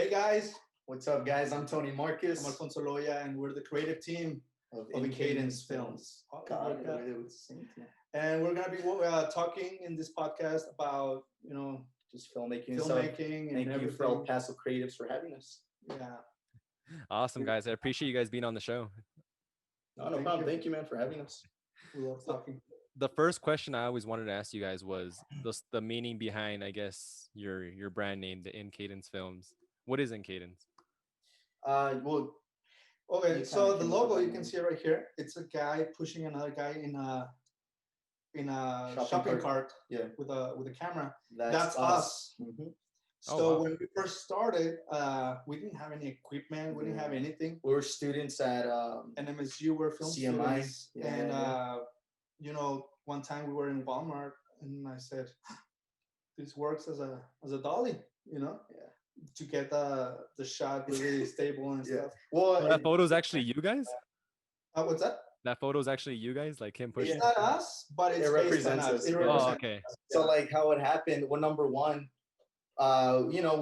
Hey guys, What's up, guys? I'm Tony Marquez. I'm Alfonso Loya, and we're the creative team of of Cadence Films. God, it was the same team. And we're gonna be talking in this podcast about Just filmmaking and stuff. filmmaking and Thank you everything. for all PASO creatives for having us. Yeah, Awesome, guys. I appreciate you guys being on the show. No Thank problem. you. Thank you, man, for having us. we love talking. The first question I always wanted to ask you guys was the meaning behind, I guess, your brand name, the In Cadence Films. What is In Cadence? Well, Okay, You so kinda the came up logo with you that can name. see right here. It's a guy pushing another guy in a shopping Shopping cart yeah, with a camera. that's That's us. Mhm. So Oh, wow. when we first started, we didn't have any equipment. We didn't have Yeah. anything. We were students at And MSU were film CMI. students. Yeah, And yeah. one time we were in Walmart, and I said, "This works as a dolly, Yeah. to get the shot really stable and Yeah. stuff." Well, So that photo's actually you guys? What's that? That photo's actually you guys, like him It's pushing? not us, but it's It based on represents us. us, It yeah. Oh, represents okay. us. so Yeah. like how it happened. Well, number one,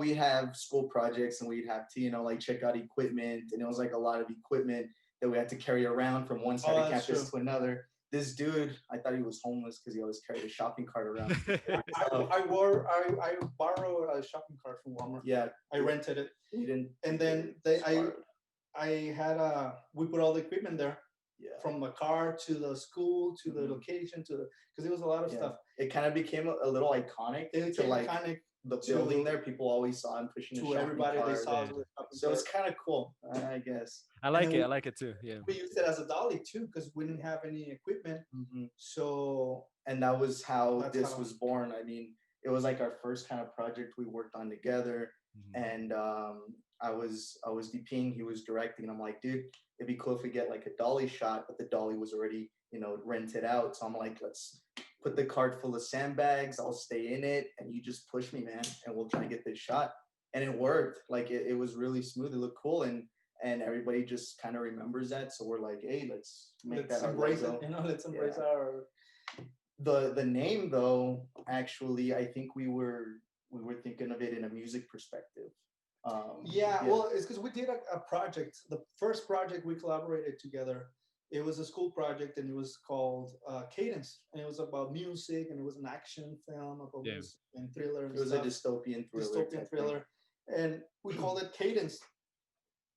we have school projects and we'd have to, like check out equipment, and it was like a lot of equipment that we had to carry around from one side of that's campus true. to another. This dude, I thought he was homeless because he always carried a shopping cart around. I borrowed a shopping cart from Walmart. Yeah, I rented it, he didn't. and then I had we put all the equipment there, Yeah, from the car to the school to the Mhm. location because it was a lot of yeah. stuff. It kind of became a little iconic It to became like iconic the to- building there. People always saw him pushing a to shopping everybody. cart. They saw us yeah. with a shopping So it's cart. kind of cool, I guess. I like then it. I like it too. Yeah. We used it as a dolly too because we didn't have any equipment. Mhm. So And that was how That's this how- was born. I mean, it was like our first kind of project we worked on together. Mhm. And I was DPing, he was directing, and I'm like, dude, it'd be cool if we get like a dolly shot, but the dolly was already rented out. So I'm like, let's put the cart full of sandbags. I'll stay in it, and you just push me, man, and we'll try and get this shot. And it worked. Like it was really smooth. It looked cool, and everybody just kind of remembers that. So we're like, hey, let's make let's that our embrace logo. it. Let's embrace Yeah. our. The name, though, actually, I think we were thinking of it in a music perspective. Yeah, well, it's because we did a project. The first project we collaborated together. It was a school project, and it was called Cadence, and it was about music, and it was an action film about Yeah. music and thriller and it was stuff. a dystopian thriller. Dystopian type thriller, and we called it Cadence.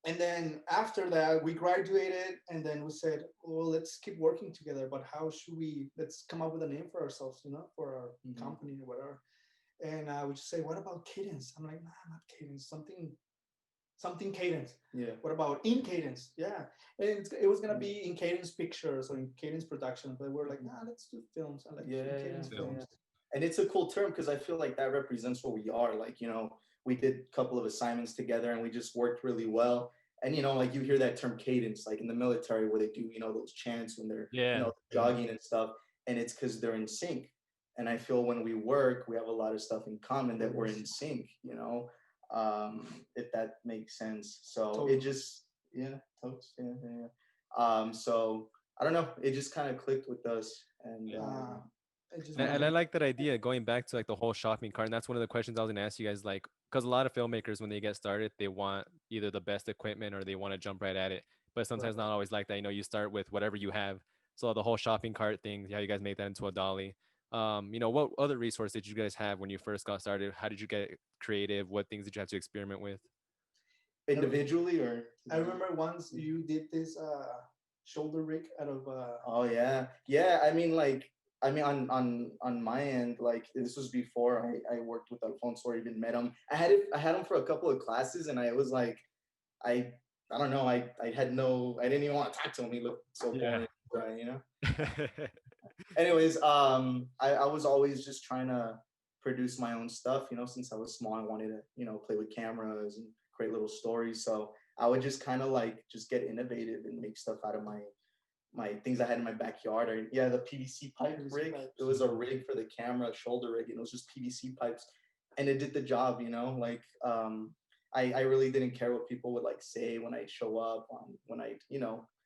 And then after that, we graduated, and then we said, "Well, let's keep working together. But how should we? Let's come up with a name for ourselves, for our Mhm. company or whatever." And we just say, "What about Cadence?" I'm like, "Nah, not Cadence. Something Cadence. thing. Yeah. What about In Cadence?" Yeah, and it was gonna be In Cadence Pictures or In Cadence Production, but we're like, "Nah, let's do films." I like Yeah, In Cadence yeah, Films. And it's a cool term because I feel like that represents what we are. Like, we did a couple of assignments together and we just worked really well. And, like you hear that term cadence, like in the military where they do, those chants when they're, Yeah. jogging and stuff. And it's because they're in sync. And I feel when we work, we have a lot of stuff in common that we're in sync, if that makes sense. So Totally. it just, yeah, totes, yeah. So I don't know, it just kind of clicked with us. And It just And I like that idea going back to like the whole shopping cart. And that's one of the questions I was gonna ask you guys, like, because a lot of filmmakers when they get started, they want either the best equipment or they want to jump right at it. But sometimes not always like that. You start with whatever you have. So the whole shopping cart thing, how you guys make that into a dolly. What other resource did you guys have when you first got started? How did you get creative? What things did you have to experiment with? individually or I remember once you did this shoulder rig out of oh yeah, on my end, like this was before I worked with Alfonso or even met him. I had him for a couple of classes, and I was like, I don't know, I didn't even want to talk to him. He looked so Yeah. boring, Anyways, I was always just trying to produce my own stuff, since I was small. I wanted to, play with cameras and create little stories. So I would just kind of like just get innovative and make stuff out of my things I had in my backyard. Or yeah, the PVC pipe PVC rig. pipes. It was a rig for the camera, shoulder rig, and it was just PVC pipes, and it did the job. Like I really didn't care what people would like say when I show up when I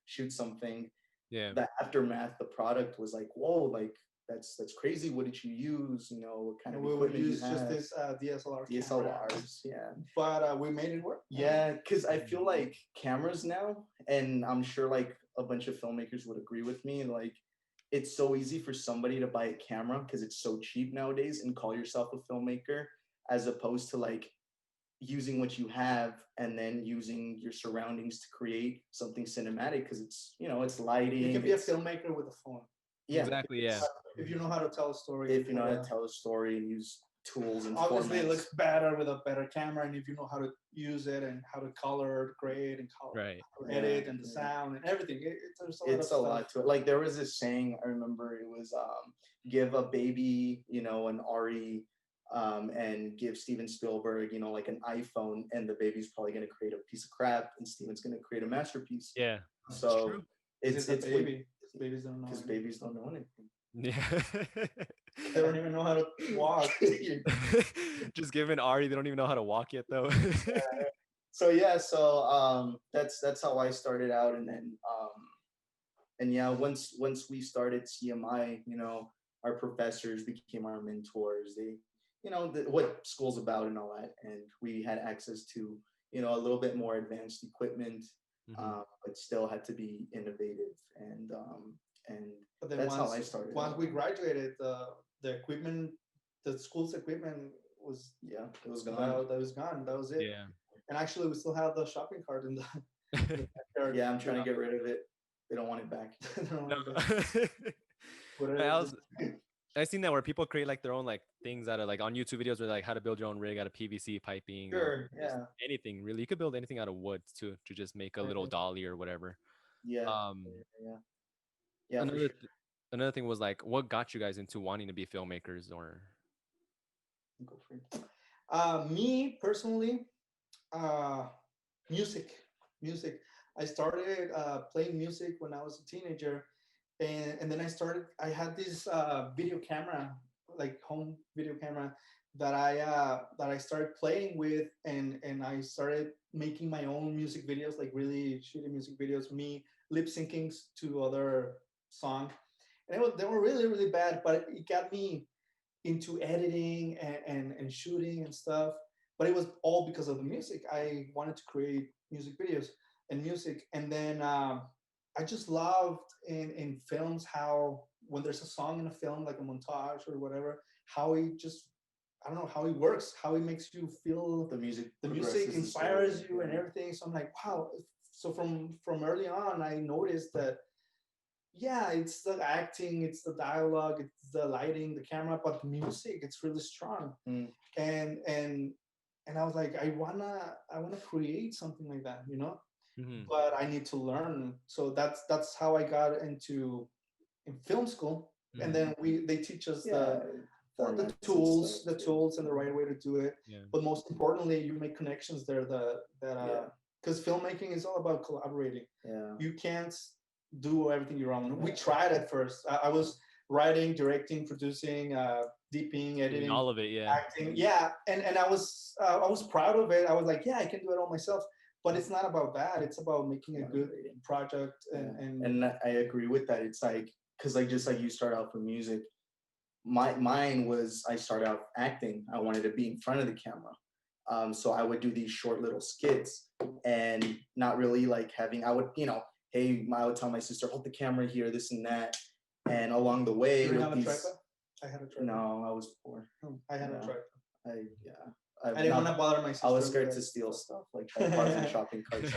shoot something. Yeah. The aftermath, the product was like, whoa, like that's crazy. What did you use? You know, what kind of we would equipment you use just have? this DSLR camera, DSLRs, yeah. but we made it work. Yeah, because I feel like cameras now, and I'm sure like a bunch of filmmakers would agree with me, like it's so easy for somebody to buy a camera because it's so cheap nowadays and call yourself a filmmaker, as opposed to like using what you have and then using your surroundings to create something cinematic, because it's, you know, it's lighting. You can be a filmmaker with a phone. Yeah, exactly. Yeah. If you know how to tell a story. if you know how to tell a story and use tools and obviously formats. It looks better with a better camera, and if you know how to use it and how to color grade and color Right. edit and the sound and everything, there's a lot It's of a lot to it. Like there was this saying, I remember it was give a baby, you know, an RE, and give Steven Spielberg, you know, like an iPhone, and the baby's probably going to create a piece of crap, and Steven's going to create a masterpiece. Yeah. So it's a baby. Babies don't know. Because babies don't know anything. Yeah. They don't even know how to walk. Just given Ari, they don't even know how to walk yet, though. So yeah, so that's how I started out, and yeah, once we started CMI, you know, our professors became our mentors. They, you know, what school's about and all that, and we had access to, you know, a little bit more advanced equipment, but still had to be innovative, and but then that's how I started. Once we graduated, the equipment, the school's equipment was it was gone. That was gone. That was it. Yeah. And actually, we still have the shopping cart in the backyard. Yeah, I'm trying to get rid of it. They don't want it back. I've seen that where people create like their own like things out of like on YouTube videos where like how to build your own rig out of PVC piping. Sure, yeah. Anything really. You could build anything out of wood too, to just make a little dolly or whatever. Yeah. Yeah. Another thing was like, what got you guys into wanting to be filmmakers? Or go for it. Me personally, music. I started playing music when I was a teenager, and then I had this video camera, like home video camera, that I started playing with, and I started making my own music videos, like really shitty music videos, me lip syncing to other songs, and they were really, really bad, but it got me into editing and shooting and stuff. But it was all because of the music. I wanted to create music videos and music, and then I just loved in films how when there's a song in a film, like a montage or whatever, how it just, I don't know, how it works, how it makes you feel. The music inspires you and everything. So I'm like, wow. So from early on, I noticed that, yeah, it's the acting, it's the dialogue, it's the lighting, the camera, but the music, it's really strong. And I was like, I wanna create something like that, you know. But I need to learn. So that's how I got into in film school. And then they teach us the tools and the right way to do it. But most importantly, you make connections there because filmmaking is all about collaborating. You can't do everything your own. We tried at first. I was writing, directing, producing, DPing, editing, all of it, acting, and I was proud of it. I was like, yeah, I can do it all myself. But it's not about that. It's about making a good project. And I agree with that. It's like, because like just like you start out from music, mine was, I started out acting. I wanted to be in front of the camera. So I would do these short little skits and not really like having, I would, you know, hey, I would tell my sister, hold the camera here, this and that. And along the way, you have a tripod? I had a tripod. No, I was poor. I had a tripod. I didn't want to bother my sister. I was scared to steal stuff, like tripods and shopping carts.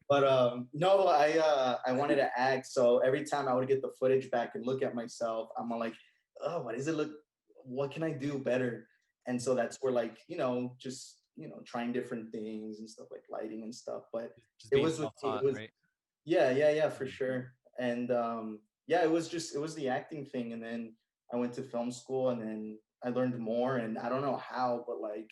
But no, I wanted to act. So every time I would get the footage back and look at myself, I'm like, oh, what does it look? What can I do better? And so that's where, like, you know, just, you know, trying different things and stuff, like lighting and stuff. But it was right? Yeah, for sure. And it was the acting thing. And then I went to film school, and then I learned more. And I don't know how, but like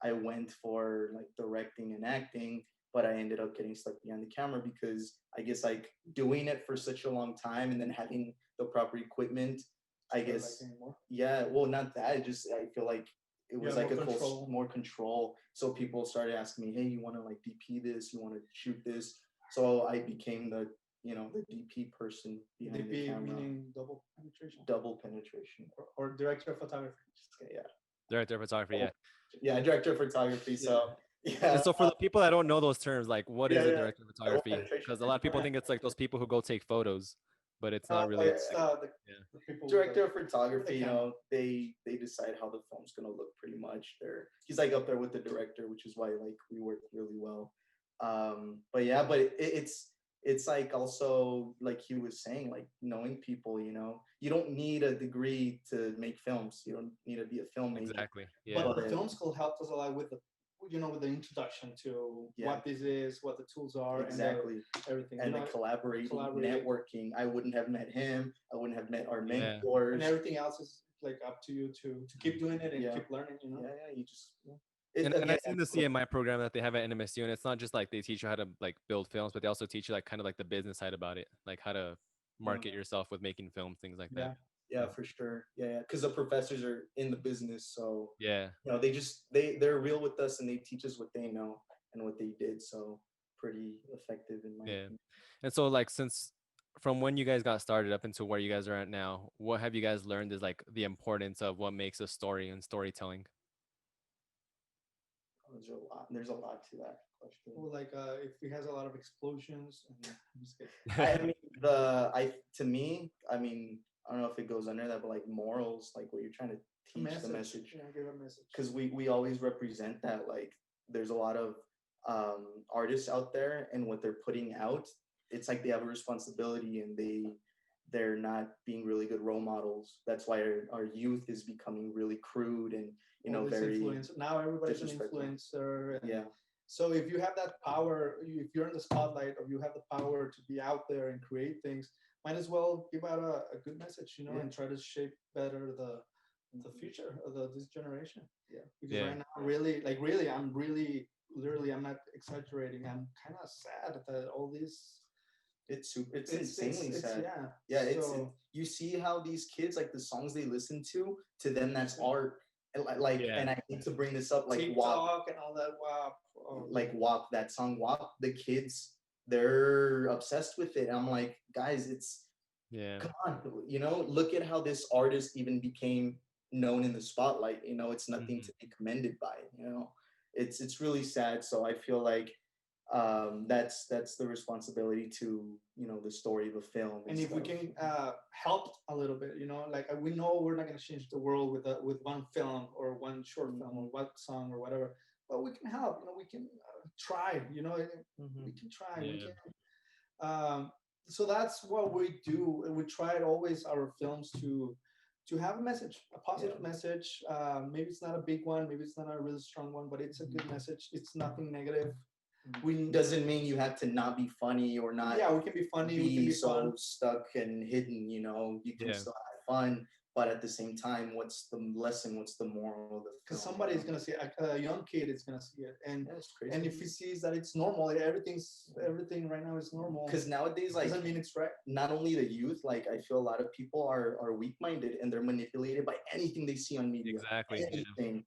I went for like directing and acting, but I ended up getting stuck behind the camera because I guess like doing it for such a long time and then having the proper equipment, I guess. Yeah, well, not that. I feel like it was like more control. So people started asking me, hey, you want to like DP this? You want to shoot this? So I became the the DP person behind the DP camera. meaning double penetration Double penetration. or director of photography. Yeah. Director of photography, yeah. Yeah, director of photography. So yeah. And so for the people that don't know those terms, like what is a yeah. director of Double photography? penetration. Because a lot of people think it's like those people who go take photos, but it's No, not really. it's Yeah. the people Director like, of photography, with the camera. they decide how the film's gonna look pretty much. He's like up there with the director, which is why like we work really well. But yeah, but it's like also like he was saying, like knowing people, you don't need a degree to make films. You don't need to be a filmmaker. Exactly. Yeah. But the film school helped us a lot with the with the introduction to what this is, what the tools are, exactly, and everything, and the collaborating, networking. I wouldn't have met him. I wouldn't have met our mentors, and everything else is like up to you to keep doing it and keep learning. You just. And I've seen the CMI program that they have at NMSU, and it's not just like they teach you how to like build films, but they also teach you like kind of like the business side about it, like how to market yourself with making films, things like that. Yeah, for sure. Yeah, because the professors are in the business, so yeah, they're real with us and they teach us what they know and what they did. So pretty effective in my opinion. And so like since from when you guys got started up until where you guys are at now, what have you guys learned is like the importance of what makes a story and storytelling? There's a lot to that question. Well, like if it has a lot of explosions. I mean, to me, I mean, I don't know if it goes under that, but like morals, like what you're trying to teach, the message. Yeah, give a message. Because we always represent that. Like, there's a lot of artists out there, and what they're putting out, it's like they have a responsibility, and they're not being really good role models. That's why our youth is becoming really crude and very influencer. Now everybody's an influencer. Yeah. So if you have that power, if you're in the spotlight, or you have the power to be out there and create things, might as well give out a good message, and try to shape better the future of this generation. Yeah. Because right now, really, I'm not exaggerating. I'm kind of sad that all these. It's insanely sad. You see how these kids, like the songs they listen to them that's art. And I need to bring this up, like TikTok WAP and all that WAP. Like WAP, that song WAP, the kids, they're obsessed with it. And I'm like, guys, come on, look at how this artist even became known in the spotlight. It's nothing to be commended by. It's really sad. So I feel like that's the responsibility to the story of a film. And if we can help a little bit, like we know we're not going to change the world with one film or one short film or one song or whatever, but we can help. We can try. We can try. We can. So that's what we do. We try always our films to have a message, a positive message. Maybe it's not a big one, maybe it's not a really strong one, but it's a good message. It's nothing negative. Doesn't mean you have to not be funny or not. Yeah, we can be funny. We can be so fun. Stuck and hidden. You can still have fun, but at the same time, what's the lesson? What's the moral? Because somebody is gonna see it. A young kid is gonna see it, and if he sees that it's normal, everything right now is normal. Because nowadays, like, doesn't mean it's right. Not only the youth, like I feel a lot of people are weak-minded and they're manipulated by anything they see on media. Exactly. Anything.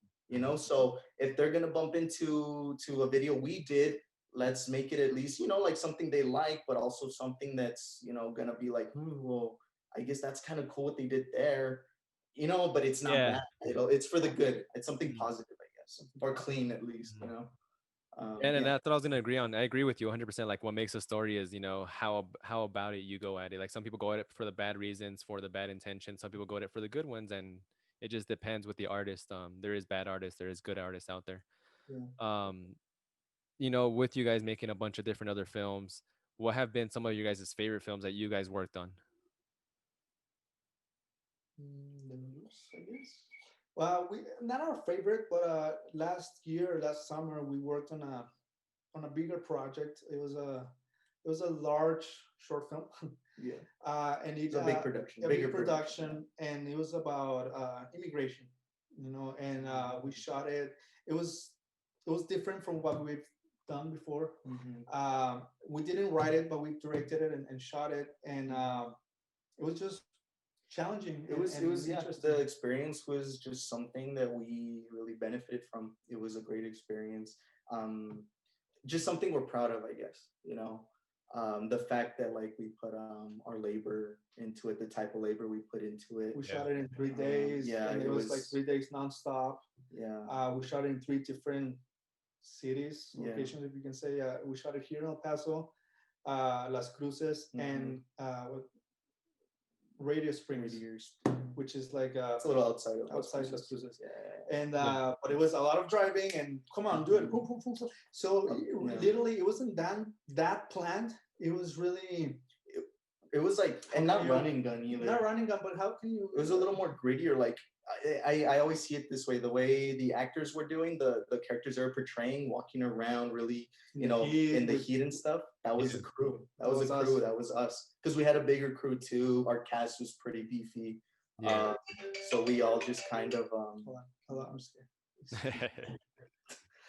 So if they're gonna bump into a video we did, let's make it at least, like something they like, but also something that's, gonna be like, well, I guess that's kind of cool what they did there, but it's not bad. It's for the good. It's something positive, I guess, or clean at least, And that's what I was gonna agree on. I agree with you 100%. Like what makes a story is, how about it you go at it. Like some people go at it for the bad reasons, for the bad intentions. Some people go at it for the good ones, and it just depends with the artist. There is bad artists, there is good artists out there. With you guys making a bunch of different other films, what have been some of you guys' favorite films that you guys worked on? I guess. Well, we not our favorite, but last summer, we worked on a bigger project. It was a large short film. And it's a big production. Bigger production, and it was about immigration. And we shot it. It was different from what we've done before. We didn't write it, but we directed it and shot it, and it was just challenging. It was the experience was just something that we really benefited from. It was a great experience. Just something we're proud of, I guess. The fact that like we put our labor into it, the type of labor we put into it. We shot it in 3 days, yeah, and it was like 3 days nonstop. Yeah. We shot it in 3 different cities, Yeah. locations, if you can say. We shot it here in El Paso, Las Cruces, and Radio Springs, which is like It's a little outside of outside Las Cruces. Yeah. And but it was a lot of driving, and come on, do it. So literally, it wasn't that planned. It was really. It was like, and not running gun either. Not running gun, but how can you? It was a little more grittier. Like I always see it this way: the way the actors were doing, the characters they were portraying, walking around, really, you know, in the heat and stuff. That was the crew. That was the crew. That was us. Because we had a bigger crew too. Our cast was pretty beefy. Yeah. So we all just kind of. Hold on, I'm scared.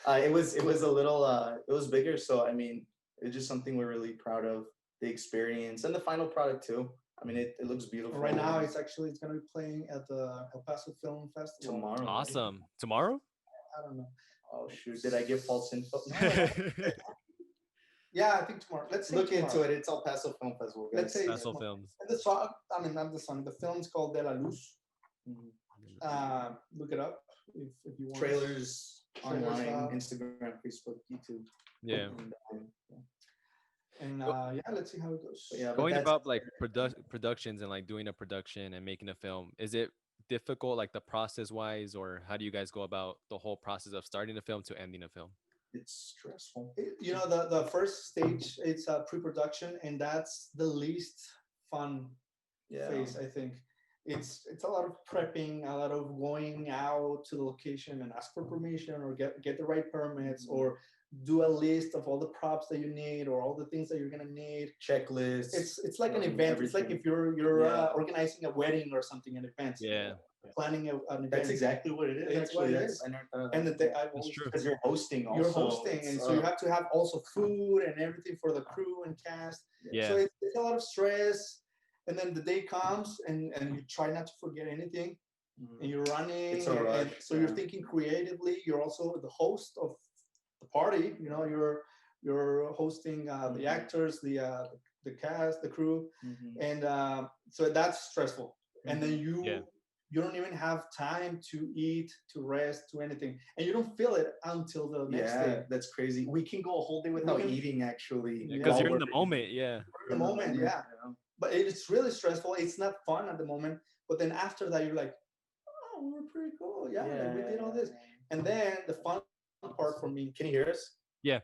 It was a little. It was bigger. So I mean, it's just something we're really proud of. The experience and the final product too. I mean, it looks beautiful. Right now, it's going to be playing at the El Paso Film Festival tomorrow. Awesome. Tomorrow? I don't know. Oh shoot! Did I give false info? Yeah, I think tomorrow. Let's look into it. It's El Paso Film Festival. Guys. Let's say Paso Films. And the song. I mean, not the song. The film's called De La Luz. Look it up if you want. Trailers online, Instagram, Facebook, YouTube. Yeah. And let's see how it goes. Yeah, going about like productions and like doing a production and making a film, is it difficult, like the process wise, or how do you guys go about the whole process of starting a film to ending a film? It's stressful. You know, the first stage, it's pre-production, and that's the least fun phase. I think it's a lot of prepping, a lot of going out to the location and ask for permission, or get the right permits, or do a list of all the props that you need, or all the things that you're gonna need. Checklists. It's like an event. Everything. It's like if you're organizing a wedding or something, an event. Yeah. Planning an event. That's exactly what it is. It's what it is. And because you're hosting also. You're hosting, and so you have to have also food and everything for the crew and cast. Yeah. So it's a lot of stress. And then the day comes, and you try not to forget anything. And you're running. It's a rush. So you're thinking creatively. You're also the host of the party. You know, you're hosting the actors, the cast, the crew, and so that's stressful. And then you don't even have time to eat, to rest, to anything, and you don't feel it until the next day. That's crazy. We can go a whole day without eating, actually, because you're in the moment. Yeah. In the moment, yeah. But it's really stressful. It's not fun at the moment, but then after that, you're like, oh, we're pretty cool. Yeah, like we did all this, and then the fun part for me. Can you hear us? Yeah.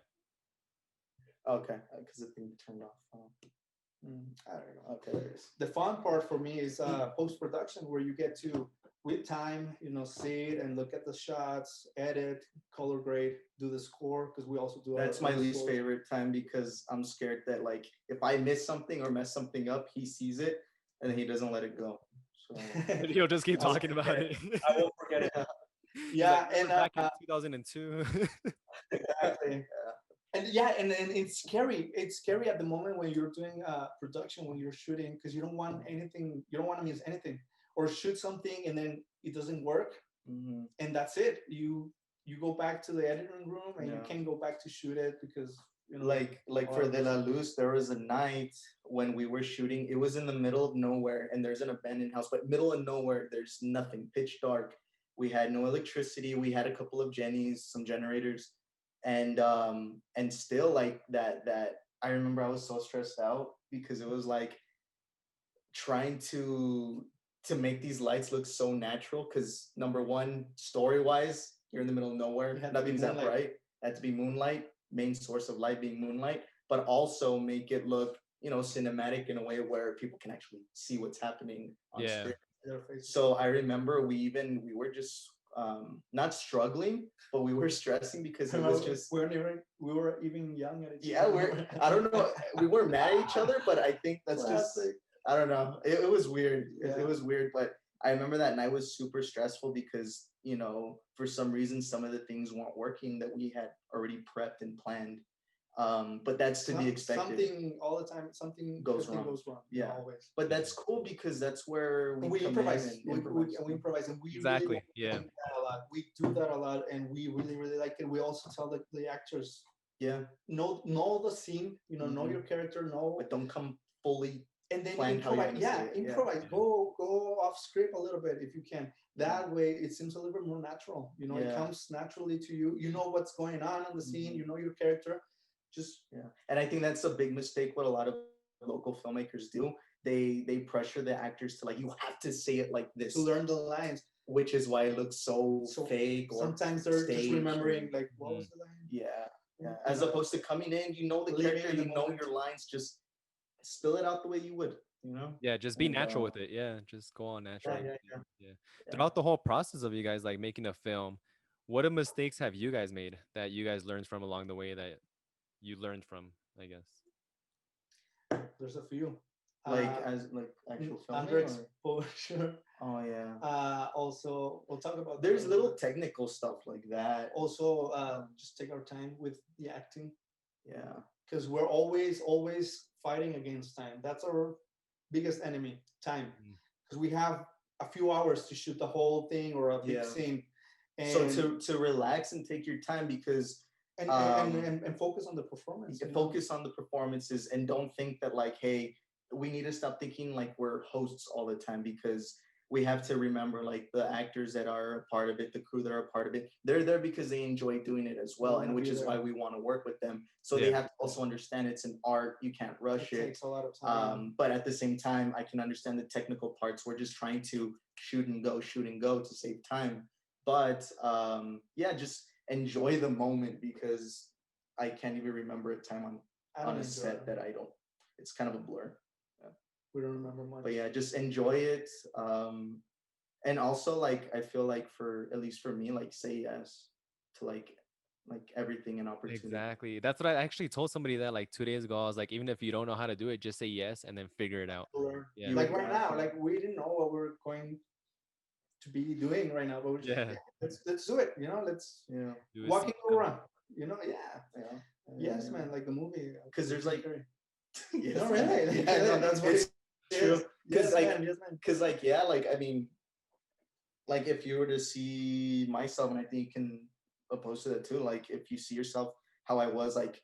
Okay, because the thing turned off. I don't know. Okay. The fun part for me is post-production, where you get to, with time, you know, sit and look at the shots, edit, color grade, do the score, because we also do. That's my least favorite time, because I'm scared that, like, if I miss something or mess something up, he sees it and he doesn't let it go. So he'll just keep talking about it. I won't forget it. Yeah, like, and back in 2002. Exactly. And it's scary. It's scary at the moment when you're doing production, when you're shooting, because you don't want anything. You don't want to miss anything, or shoot something and then it doesn't work, and that's it. You go back to the editing room and you can't go back to shoot it because, you know, like for De La Luz, there was a night when we were shooting. It was in the middle of nowhere, and there's an abandoned house, but middle of nowhere. There's nothing, pitch dark. We had no electricity. We had a couple of Jennies, some generators. And still, like that I remember I was so stressed out, because it was like trying to make these lights look so natural, because number one, story wise, you're in the middle of nowhere, nothing's that bright. Had to be moonlight, main source of light being moonlight, but also make it look, you know, cinematic in a way where people can actually see what's happening on screen. So I remember we were just not struggling, but we were stressing, because it was just we were even young at each I don't know, we weren't mad at each other, but I think that's just, I don't know, it was weird. It was weird, but I remember that night was super stressful, because, you know, for some reason some of the things weren't working that we had already prepped and planned. But that's to be expected. Something all the time. Something goes wrong. Yeah, always. But that's cool, because that's where we improvise. We improvise, and we exactly. Really do that a lot. We do that a lot, and we really like it. We also tell the actors Yeah. know the scene, know your character, know, But don't come fully and then planned how you're improvise. gonna Yeah, say it. Yeah. improvise. Yeah. Go off script a little bit if you can. That way, it seems a little bit more natural. It Yeah. comes naturally to you. You know what's going on in the scene. You know your character. Just Yeah. And I think that's a big mistake what a lot of local filmmakers do. They pressure the actors to, like, you have to say it like this, to learn the lines. which is why it looks so So fake or sometimes they're just staged. remembering like what Mhm. was the line. Yeah. Yeah. You As know, opposed to coming in, you know the living character, in the you know moment. your lines, just spill it out the way you would, you know? Yeah, just be And natural with it. Yeah, just go on naturally with yeah. it. Yeah. Yeah. Throughout the whole process of you guys like making a film, what mistakes have you guys made that you guys learned from along the way that you learned from, I guess? There's a few. Like as like actual filming Under or exposure. oh yeah. Also, we'll talk about There's that. little technical stuff like that. Also, just take our time with the acting, Yeah. because we're always fighting against time. That's our biggest enemy, time, Mm. because we have a few hours to shoot the whole thing or a big Yeah. scene, and So to relax and take your time because and focus on the performance. you focus on the performances and don't think that, like, hey, we need to stop thinking like we're hosts all the time, because we have to remember, like, the actors that are a part of it, the crew that are a part of it, they're there because they enjoy doing it as well, and which is why we want to work with them. So they Yeah. have to also understand it's an art, you can't rush It it. takes a lot of time. But at the same time, I can understand the technical parts. We're just trying to shoot and go to save time. But yeah, just enjoy the moment, because I can't even remember a time I don't on a enjoy set it. that I don't. It's kind of a blur. We don't remember much. But yeah, just enjoy it. And also, like, I feel like, for at least for me, like, say yes to like everything and opportunity. Exactly. That's what I actually told somebody that like 2 days ago. I was like, even if you don't know how to do it, just say yes and then figure it out. Learn. Yeah. Like right now, like we didn't know what we're going to be doing right now, but we're just, Yeah. let's do it. Let's Yeah. Do a walking scene. around. Yeah. Yeah. Yes, man. Like the movie. Because there's like, yes, No, really. yeah, no, That's what it's it true. is. Because Yes, like, man. Yes, man. because like, yeah, like, I mean, like, if you were to see myself, and I think you can oppose to that too, like, if you see yourself how I was, like,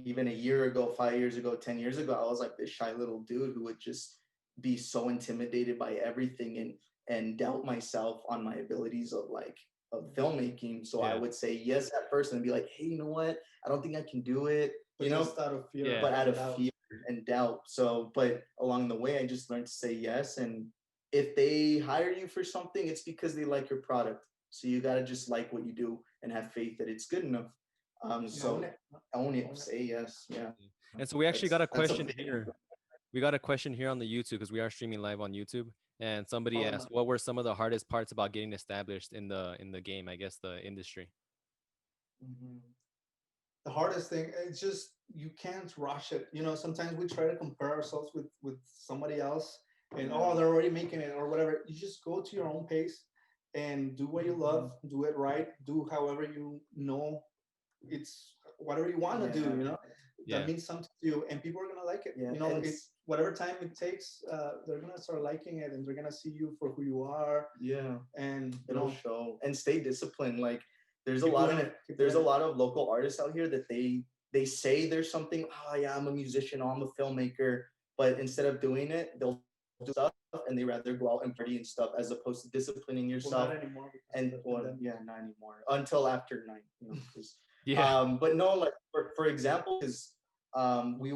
even a year ago, 5 years ago, 10 years ago, I was like this shy little dude who would just be so intimidated by everything, and doubt myself on my abilities of, like, of filmmaking. So I Yeah. would say yes at first and be like, hey, you know what, I don't think I can do it, But just out of fear. Yeah. but out of doubt. fear and doubt. So, but along the way, I just learned to say yes. And if they hire you for something, it's because they like your product. So you got to just like what you do and have faith that it's good enough. So Own it. own it, say yes. Yeah. And so we actually got a That's question big here. We got a question here on the YouTube because we are streaming live on YouTube. And somebody Oh, asked, what were some of the hardest parts about getting established in the game, I guess the industry? Mhm. The hardest thing, it's just you can't rush it. Sometimes we try to compare ourselves with somebody else, and Yeah. they're already making it or whatever. You just go to your own pace and do what you love, do it right, do however it's whatever you want to do. Yeah. That means something to you, and people are gonna like it. Yeah, and It's whatever time it takes. They're gonna start liking it, and they're gonna see you for who you are, Yeah, and it'll show. And stay disciplined. Like, there's a keep lot doing of it, keep there's a doing it. lot of local artists out here that they say there's something. Oh yeah, I'm a musician. Oh, I'm a filmmaker. But instead of doing it, they'll do stuff, and they rather go out and party and stuff, as opposed to disciplining Well, yourself. not anymore. because of And the well, pandemic. yeah, not anymore until after 9. 'Cause, Yeah. but no, like, for example, is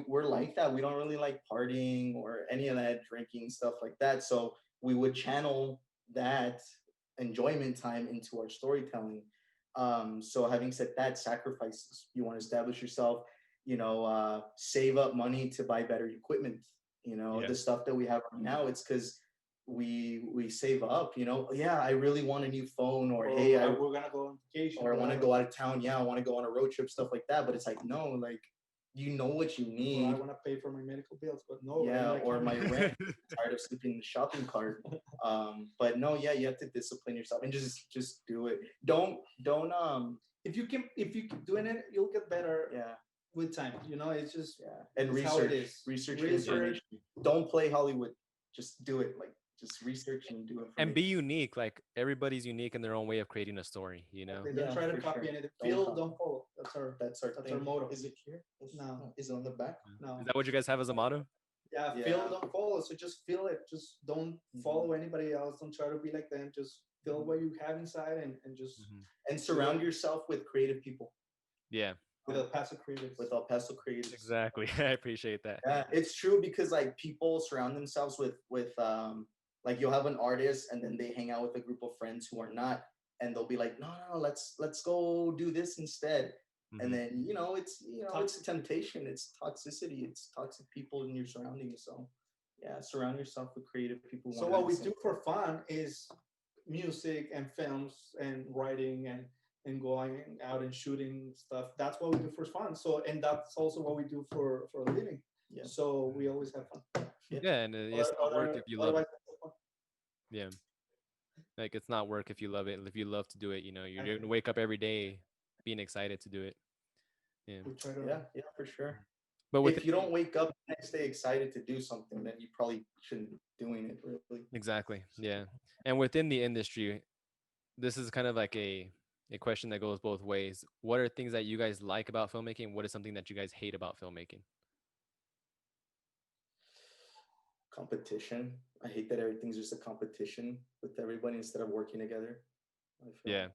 we're like that. We don't really like partying or any of that drinking stuff like that. So we would channel that enjoyment time into our storytelling. So having said that, sacrifices. You want to establish yourself, save up money to buy better equipment. Yeah. The stuff that we have right now, it's because we save up. Yeah, I really want a new phone, or hey, we're gonna go on vacation, or I want to go out of town. Yeah, I want to go on a road trip, stuff like that. But it's like, no, like, you know what you Or I need. want to pay for my medical bills, but no. Yeah, I or can't. my rent. Tired of sleeping in the shopping cart. But no, yeah, you have to discipline yourself and just do it. Don't If you keep doing it, you'll get better yeah, with time. It's just yeah. And it's how it research, is. research, Research. information. Don't play Hollywood. Just do it. Like, just research and do And be information. unique. Like everybody's unique in their own way of creating a story, you know? They don't Yeah, try to for copy sure. anything. Don't Feel, copy. don't follow. That's That's our thing. motto. Is it here? No. Is it on the back? No. Is that what you guys have as a motto? Yeah, Yeah. feel, don't follow. So just feel it. Just don't follow anybody else. Don't try to be like them. Just feel what you have inside and just And surround yourself with creative people. Yeah, with El Paso creatives. With El Paso creatives. exactly. I appreciate that. Yeah, it's true because like people surround themselves with like you'll have an artist and then they hang out with a group of friends who are not, and they'll be like, no, let's go do this instead. And then it's a temptation, it's toxicity, it's toxic people in your surroundings. So yeah, surround yourself with creative people. So what we do for fun is music and films and writing and going out and shooting stuff. That's what we do for fun. So and that's also what we do for a living. Yeah. So we always have fun. Yeah, and it's not work if you love it. Yeah. Like it's not work if you love it. If you love to do it, you're gonna wake up every day being excited to do it. Yeah. Yeah, for sure. But if you don't wake up the next day excited to do something, then you probably shouldn't be doing it really. Exactly. Yeah. And within the industry, this is kind of like a question that goes both ways. What are things that you guys like about filmmaking? What is something that you guys hate about filmmaking? Competition. I hate that everything's just a competition with everybody instead of working together. Yeah.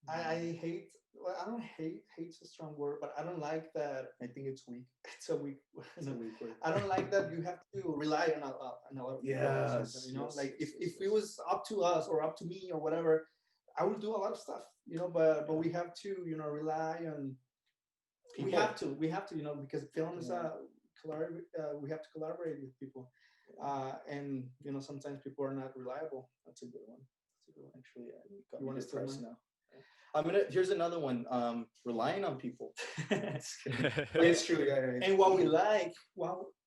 I hate. Well, I don't hate. Hate's a strong word, but I don't like that. I think it's weak. It's a weak. It's a weak word. I don't like that you have to rely on a lot of people. Yes, like if it was up to us or up to me or whatever, I would do a lot of stuff. But we have to rely on. People. We have to because film is we have to collaborate with people, and sometimes people are not reliable. That's a good one. Actually, you want to start now? Here's another one. Relying on people. It's true. Yeah. And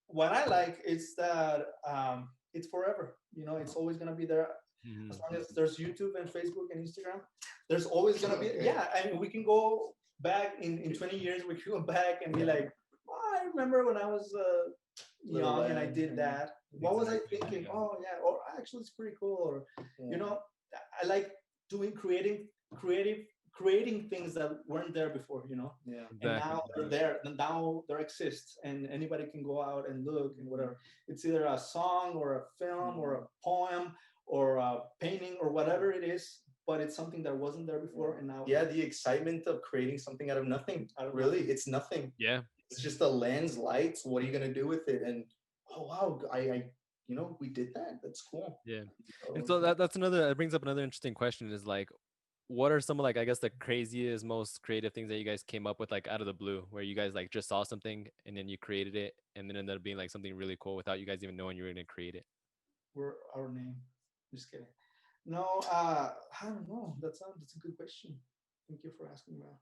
what I like is that it's forever. It's always gonna be there. As long as there's YouTube and Facebook and Instagram, there's always gonna be. Yeah, I mean, we can go back in 20 years. We can go back and be like, oh, I remember when I was young and I did that. What was I thinking? Oh yeah, or actually it's pretty cool. Or I like creating things that weren't there before, Yeah. And now they're there, and now they exist, and anybody can go out and look and whatever. It's either a song or a film or a poem or a painting or whatever it is, but it's something that wasn't there before, and now. Yeah, the excitement of creating something out of nothing. It's nothing. Yeah. It's just a lens, lights. What are you gonna do with it? And oh wow, I we did that. That's cool. Yeah. And so that brings up another interesting question is like, what are some of like, I guess the craziest, most creative things that you guys came up with like out of the blue, where you guys like just saw something and then you created it and then ended up being like something really cool without you guys even knowing you were going to create it? Our name. Just kidding. No, I don't know. That's a good question. Thank you for asking that.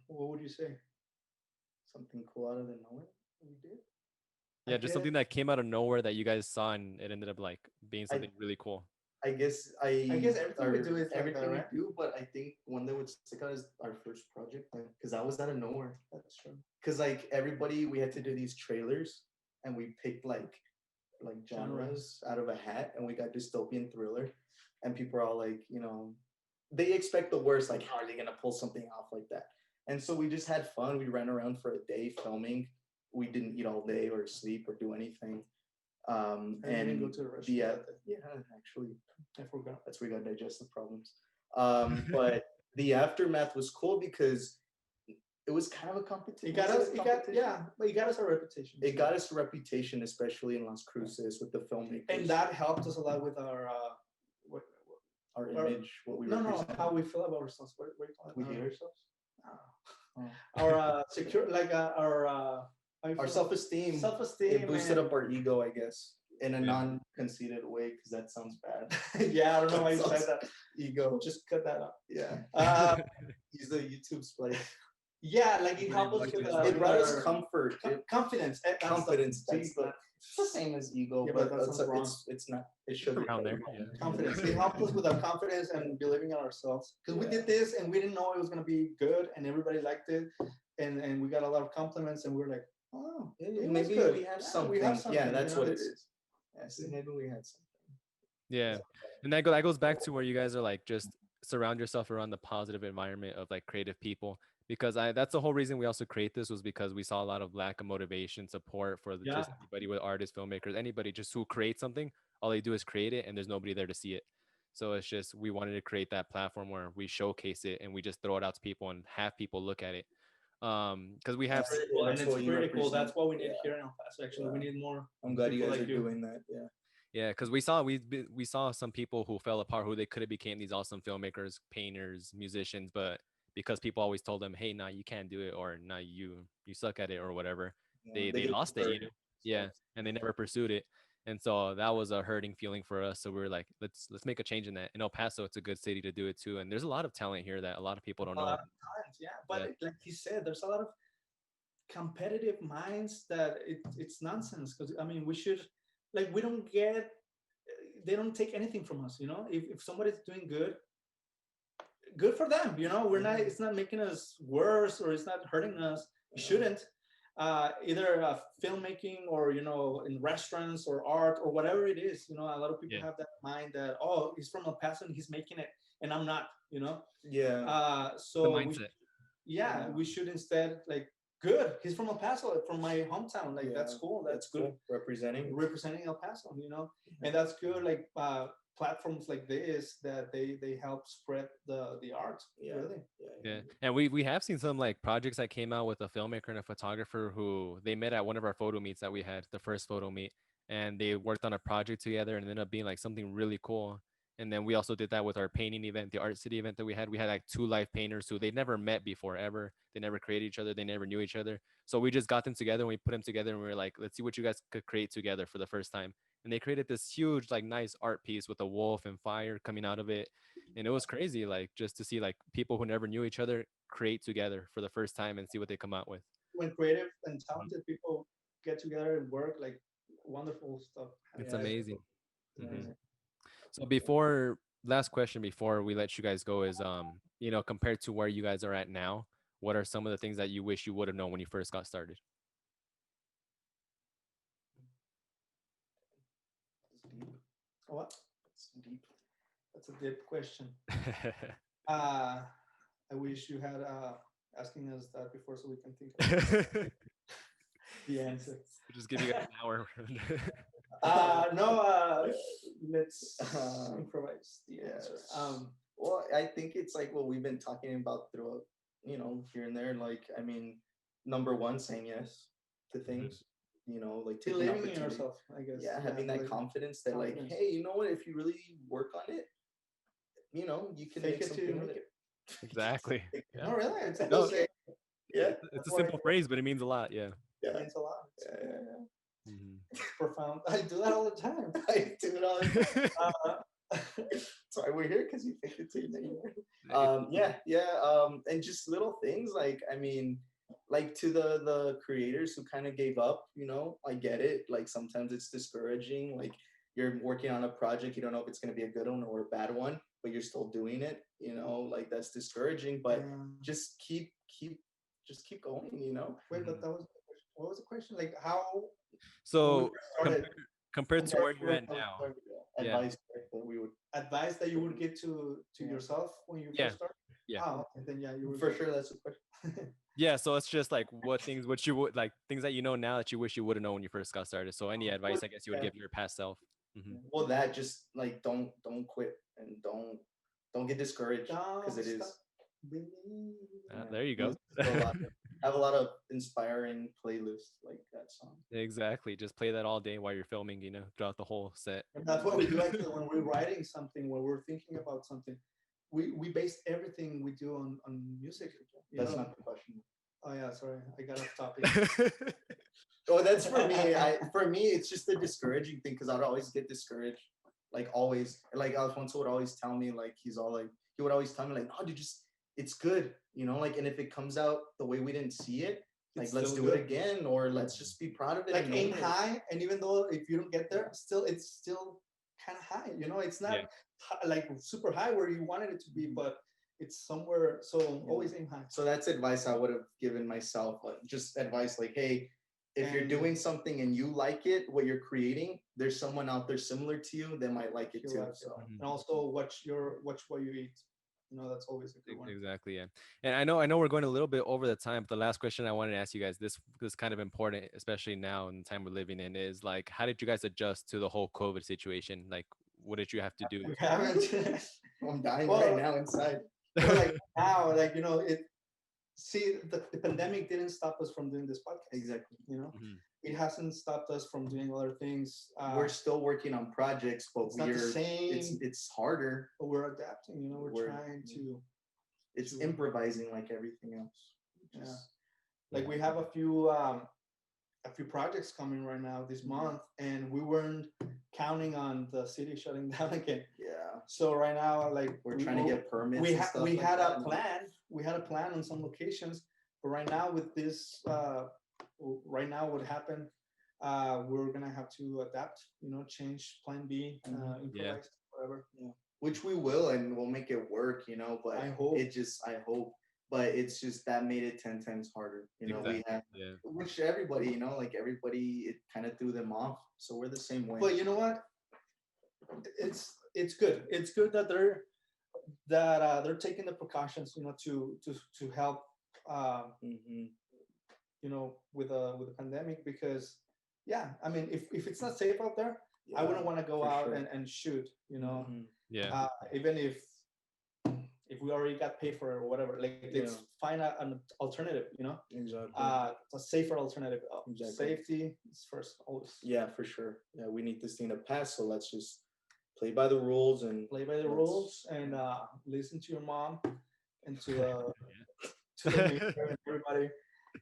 What would you say? Something cool out of the nowhere we did? Yeah, just something that came out of nowhere that you guys saw and it ended up like being something really cool. I guess everything we do is everything like that, right? we do, but I think one that would stick out is our first project, because that was out of nowhere. That's true. Because like everybody, we had to do these trailers, and we picked like genres out of a hat, and we got dystopian thriller, and people are all like, they expect the worst. Like, how are they gonna pull something off like that? And so we just had fun. We ran around for a day filming. We didn't eat all day or sleep or do anything. And go to the restaurant. Yeah, actually, I forgot. that's where we got digestive problems. But the aftermath was cool because it was kind of a competition. It got us a reputation. It got us a reputation, especially in Las Cruces with the filmmakers, and that helped us a lot with our image, what we represent. how we feel about ourselves. What do you call it? We hate ourselves. Our secure, like our self-esteem. It boosted up our ego, I guess, in a non-conceited way, because that sounds bad. Yeah, I don't know why you said that. Ego. Just cut that out. Yeah. Use the YouTube splice. Yeah, like it helped us with. It brought us comfort. Confidence. Confidence. It's the same as ego, yeah, but it's not. It should be around there. Confidence. It helped us with our confidence and believing in ourselves, because we did this and we didn't know it was gonna be good, and everybody liked it, and we got a lot of compliments, and we were like, oh, maybe we have something. Yeah, that's what it is. Yeah, so maybe we had something. Yeah, and that goes back to where you guys are like just surround yourself around the positive environment of like creative people. Because I that's the whole reason we also create this was because we saw a lot of lack of motivation, support for Yeah. just anybody with artists, filmmakers, anybody just who creates something. All they do is create it, and there's nobody there to see it. So it's just we wanted to create that platform where we showcase it and we just throw it out to people and have people look at it. Because we have It's seen, pretty cool, and That's it's what you pretty cool. represent. That's what we need Yeah. here in El Paso. Actually, we Yeah. need more I'm glad you people guys like are you. doing that. Yeah. yeah, because we saw some people who fell apart who they could have became these awesome filmmakers, painters, musicians, but because people always told them, "Hey, nah, you can't do it," or "Nah, you suck at it," or whatever, Yeah, they they get lost it, you know. discouraged. Yeah, So, and they never pursued it, and so that was a hurting feeling for us. So we were like, let's make a change in that. In El Paso, it's a good city to do it too, and there's a lot of talent here that a lot of people don't A know. lot of times, yeah. But Yeah, like you said, there's a lot of competitive minds that it's nonsense. Because I mean, we should like we don't get they don't take anything from us. You know, if somebody's doing good, good for them. You know, we're not. It's not making us worse or it's not hurting us. It shouldn't. Either filmmaking or in restaurants or art or whatever it is. You know, a lot of people yeah, have that mind that he's from El Paso and he's making it and I'm not. You know, yeah. the so mindset. we should instead like good. He's from El Paso, from my hometown. Like that's Yeah, cool. That's good. cool. Representing El Paso, and that's good. Like platforms like this that they help spread the art. Yeah. Really. Yeah, and we have seen some like projects that came out with a filmmaker and a photographer who they met at one of our photo meets that we had, the first photo meet, and they worked on a project together and it ended up being like something really cool. And then we also did that with our painting event, the Art City event that we had. We had like two live painters who they never met before ever. They never created each other. They never knew each other. So we just got them together and we put them together and we were like, let's see what you guys could create together for the first time. And they created this huge, like nice art piece with a wolf and fire coming out of it. And it was crazy, like just to see like people who never knew each other create together for the first time and see what they come out with. When creative and Mhm. talented people get together and work, like wonderful stuff It's happens. amazing. Hmm. Amazing. So before last question before we let you guys go is compared to where you guys are at now, what are some of the things that you wish you would have known when you first got started? It's deep. What? It's deep. That's a deep question. I wish you had asking us that before so we can think of the answer. Just give you guys an hour. No, let's improvise the answer. Yes. Well, I think it's like what we've been talking about throughout, here and there. Like, I mean, number one, saying yes to things, like taking Believing in opportunity. yourself, I guess. Yeah, having that confidence that, like, hey, you know what? If you really work on it, you can Fake make it till you something of make it. Exactly. Yeah. No, really? It's a No, good Yeah, it's a simple phrase, but it means a lot. Yeah. It yeah, means a lot. yeah. Mhm. It's profound. I do that all the time. I do it all the time. Uh, Sorry, we're here because you think it's and just little things like, I mean, like to the creators who kind of gave up, I get it. Like sometimes it's discouraging. Like you're working on a project, you don't know if it's going to be a good one or a bad one, but you're still doing it. Like that's discouraging. But just keep going. wait, but that was what was the question? Like how So started compared to where you're at now, yeah, Advice that we would advice that you would give to yourself when you Yeah. first started? Yeah. Oh, and then you were for sure. That's the question. yeah. So it's just like what you would like things that you know now that you wish you would have known when you first got started. So any advice I guess you would give your past self. Mhm. Well, that just like don't quit and don't get discouraged because it is. There you go. I have a lot of inspiring playlists like that song. Exactly. Just play that all day while you're filming, throughout the whole set. And that's what we do actually when we're writing something, when we're thinking about something. We base everything we do on music. That's not the question. Oh yeah, sorry, I got off topic. Oh, that's for me. For me, it's just a discouraging thing because I'd always get discouraged. Like always, like Alfonso would always tell me, like he would always tell me, like, no, dude, it's good, like, and if it comes out the way we didn't see it, like It's let's still do good. it again, or let's just be proud of it. Like and aim own it. high, and even though if you don't get there, it's still kind of high. It's not like super high where you wanted it to be, but it's somewhere. So always aim high. So that's advice I would have given myself. Like, just advice like, hey, if you're And doing something and you like it, what you're creating, there's someone out there similar to you that might like it you too. like it. So And also watch what you eat. That's always a good one. Exactly, yeah. And I know we're going a little bit over the time, but the last question I wanted to ask you guys, this is kind of important, especially now in the time we're living in, is like, how did you guys adjust to the whole COVID situation? Like, what did you have to do? We haven't. I'm dying Well, right now inside. like now, like it. See, the pandemic didn't stop us from doing this podcast. Exactly. Mhm. It hasn't stopped us from doing other things. We're still working on projects, but It's not the same. it's harder. But we're adapting. We're trying to. It's improvising like everything else. Yeah. Like we have a few projects coming right now this month, and we weren't counting on the city shutting down again. Yeah. So right now, like We're trying to get permits. We and stuff we like had that. a plan. We had a plan on some locations, but right now with this, right now what happened, we're gonna have to adapt. Change Plan B, improvise, whatever. Yeah. Which we will, and we'll make it work. But I hope. I hope. But it's just that made it 10 times harder. Exactly. We have, which everybody, like everybody, it kind of threw them off. So we're the same way. But you know what? It's good. It's good that they're taking the precautions, to help, with the pandemic, because, yeah, I mean, if it's not safe out there, I wouldn't want to go out and shoot, Yeah. even if we already got paid for it or whatever, like let's find an alternative, Exactly. a safer alternative. Exactly. Safety is first, always. Yeah, for sure. Yeah, we need this thing to pass, so let's just play by the rules and and listen to your mom and to the maker and everybody,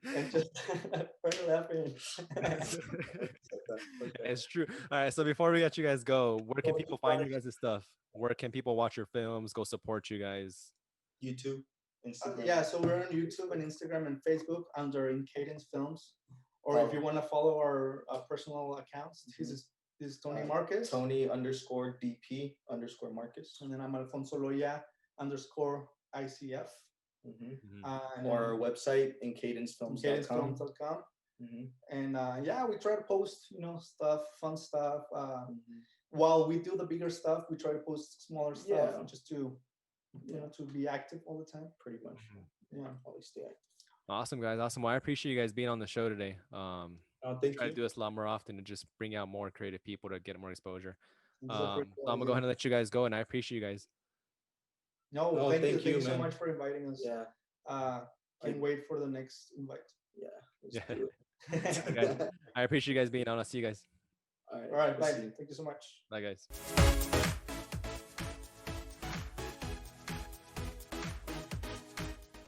and just start laughing. It's true. All right, so before we let you guys go, where can people find you guys' stuff? Where can people watch your films, go support you guys? YouTube, Instagram. Yeah, so we're on YouTube and Instagram and Facebook under Cadence Films, or if you want to follow our personal accounts, this is Tony Marquez. Tony_DP_Marquez. And then I'm Alfonso Loya _ICF. And our website in cadencefilms.com. Cadencefilms.com. And we try to post, stuff, fun stuff. While we do the bigger stuff, we try to post smaller stuff, just to, to be active all the time. Pretty much. Yeah, always stay active. Awesome, guys. Awesome. Well, I appreciate you guys being on the show today. Thank try you. to do this a lot more often to just bring out more creative people to get more exposure. Cool So I'm gonna go ahead and let you guys go, and I appreciate you guys. No, thank you so much for inviting us. Yeah. Can't wait for the next invite. Yeah. Yeah. Guys, I appreciate you guys being on. I'll see you guys. All right. All right. Bye. Thank you so much. Bye, guys.